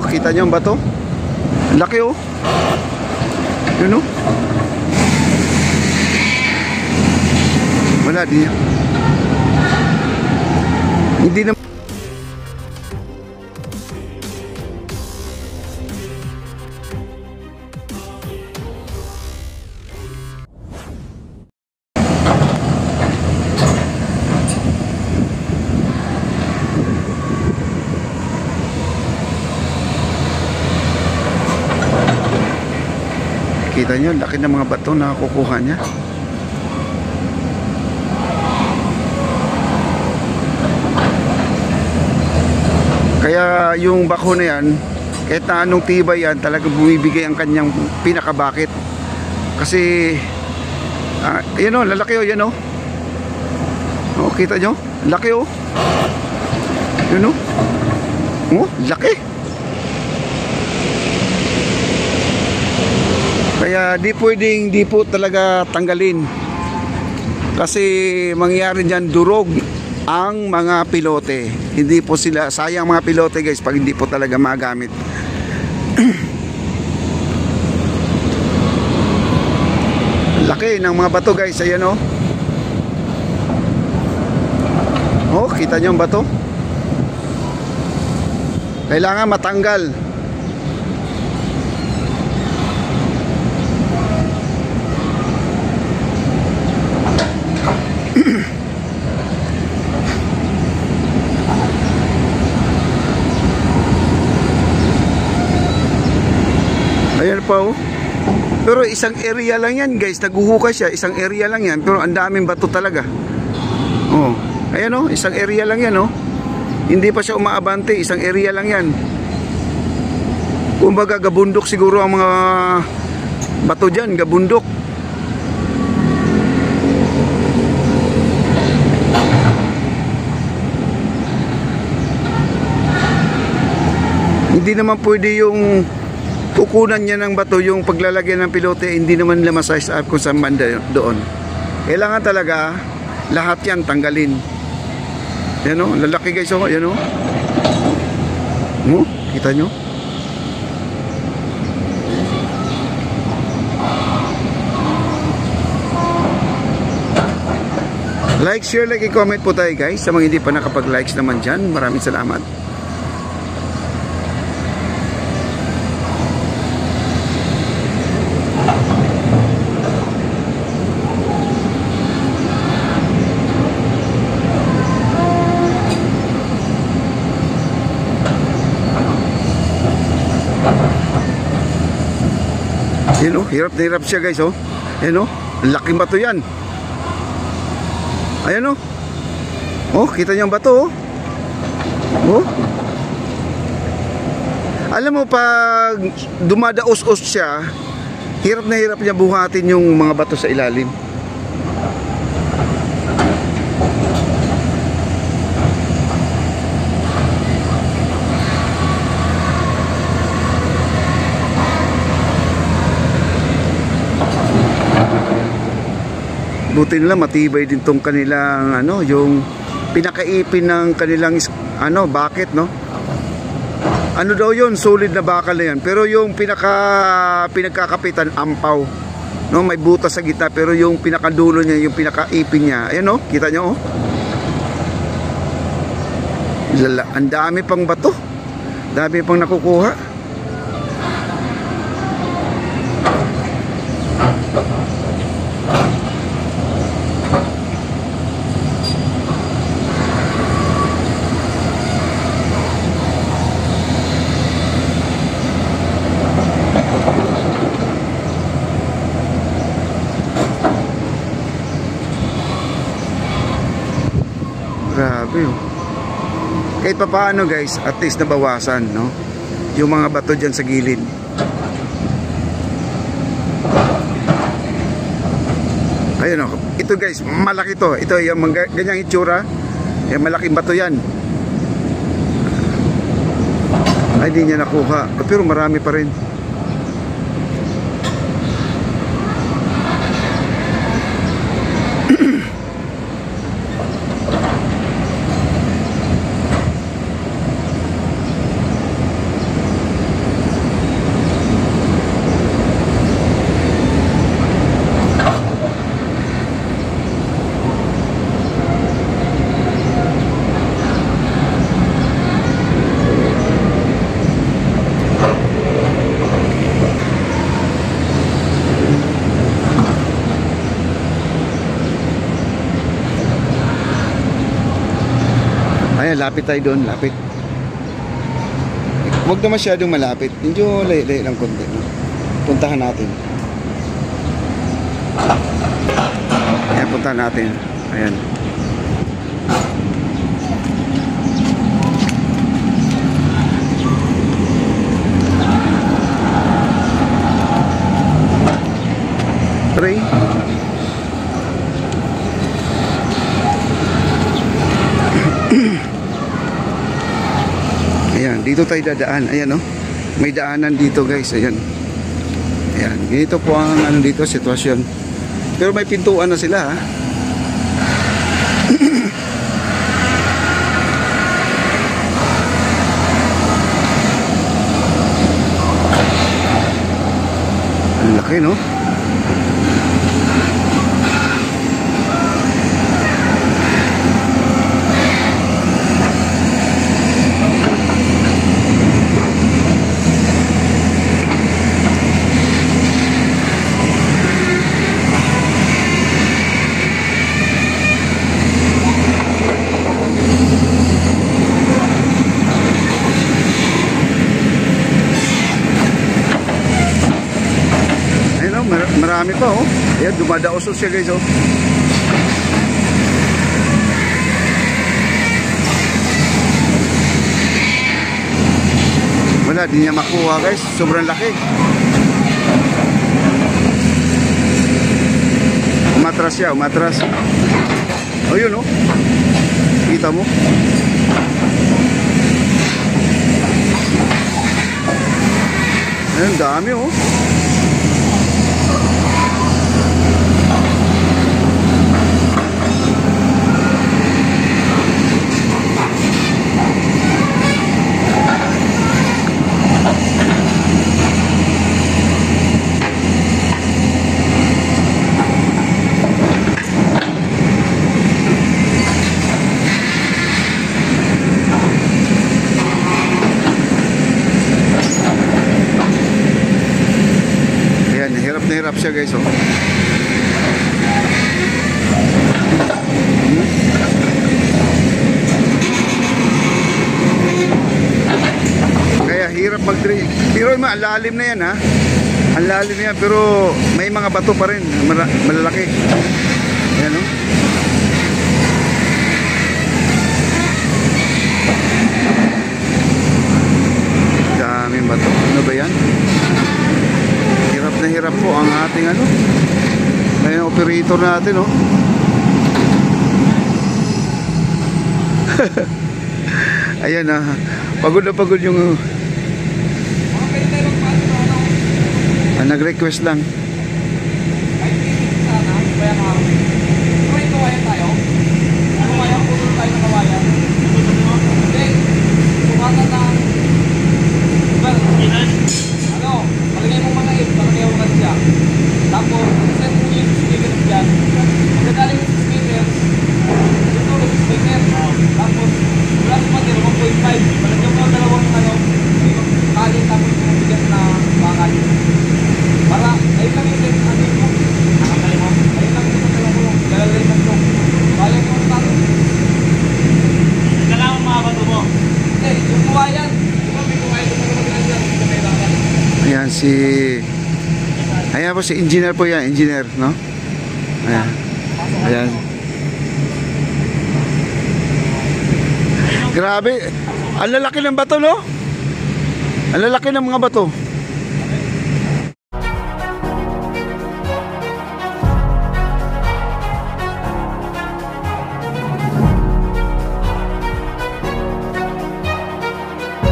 kita nyo ang bato? Laki oh. Yun oh. Wala din. Hindi na. Kita nyo, laki ng mga bato na kukuha niya. Kaya yung bako na yan, kahit na anong tibay yan, talagang bumibigay ang kanyang pinakabakit. Kasi yan o, lalaki o, yan o. O, kita nyo? Laki o. Yun o. O, laki. Kaya di pwedeng di po talaga tanggalin. Kasi mangyayari dyan, durog ang mga pilote. Hindi po sila, sayang mga pilote guys pag hindi po talaga magamit. Laki ng mga bato guys, ayan o. Oh, kita nyo ang bato? Kailangan matanggal. Ayan pa oh. Pero isang area lang yan guys, naguhukay siya, isang area lang yan, pero ang daming bato talaga. Oh, ayan oh, isang area lang yan oh. Hindi pa siya umaabante, isang area lang yan. Kumbaga gabundok siguro ang mga bato dyan, gabundok. Hindi naman pwede yung kukunan niya ng bato, yung paglalagyan ng pilote, hindi naman size up kung saan banda doon. Kailangan talaga lahat yan tanggalin. Yan o, lalaki guys o, yan o. O, kita nyo? Like, share, like, i-comment po tayo guys. Sa mga hindi pa nakapag-likes naman dyan, maraming salamat. Yan o, hirap na hirap siya guys o. Yan o, laking bato yan. Ayan o. Oh, kita niyo ang bato o. Oh. Alam mo pag dumadaos-os siya, hirap na hirap niya buhatin yung mga bato sa ilalim. Buti nila matibay din tong kanilang ano, yung pinakaipin ng kanilang ano, bucket, no? Ano daw yun, solid na bakal na yan. Pero yung pinagkakapitan, ampaw, no? May butas sa gitna, pero yung pinakadulo niya, yung pinakaipin niya, ayan no, kita nyo oh. Ang dami pang bato, dami pang nakukuha. Grabe oh. Kahit pa paano guys, at least nabawasan, no? Yung mga bato dyan sa gilid. Ayun oh. Ito guys, malaki to. Ito yung ganyang itsura. Yung malaking bato yan. Ay, di niya nakuha. Pero marami pa rin. Ayan, lapit tayo doon, lapit. Huwag na masyadong malapit. Medyo layo-layo lang konti. No? Puntahan natin. Ayan, puntahan natin. Ayan. Three. Ayan, dito tayo dadaan. Ayan, no? May daanan dito, guys. Ayan. Ayan, ganito po ang ano dito, sitwasyon. Pero may pintuan na sila, ha? Ang laki, no? Marami pa, oh. Ayan, dumadaoso siya, guys, oh. Wala, di niya makuha, guys. Sobrang laki. Umatras siya, umatras. Oh, yun, oh. Kita mo? Ayan, dami, oh. Hirap siya, guys, oh. Kaya hirap mag-drill. Pero ang lalim na yan, ha. Ang lalim na yan, pero may mga bato pa rin. Malalaki. Ayan, oh. Daming bato. Ano ba yan? Hirap po ang ating ano, ay operator natin, oh. Ayan, pagod na pagod yung nag-request lang. Palagay mo manaib, palagay mo siya. Tapos, set mo yung speaker dyan. Pagkagaling yung speaker, ito yung speaker. Tapos, wala sa matir, 1.5. Palagay mo dalawang kali, tapos yung bigas na bakal. Para, ayun lang yung set natin mo. Ayun lang yung set mo. Lalagay mo ito. Kaya mo ang tato. Kailangan mga bato mo. Eh, yung buwayan. Diba may buwayan yung mga magalan dyan. Ayan ayan po si engineer po yan, engineer, no? Ayan. Ayan. Grabe. Ang lalaki ng bato, no? Ang lalaki ng mga bato.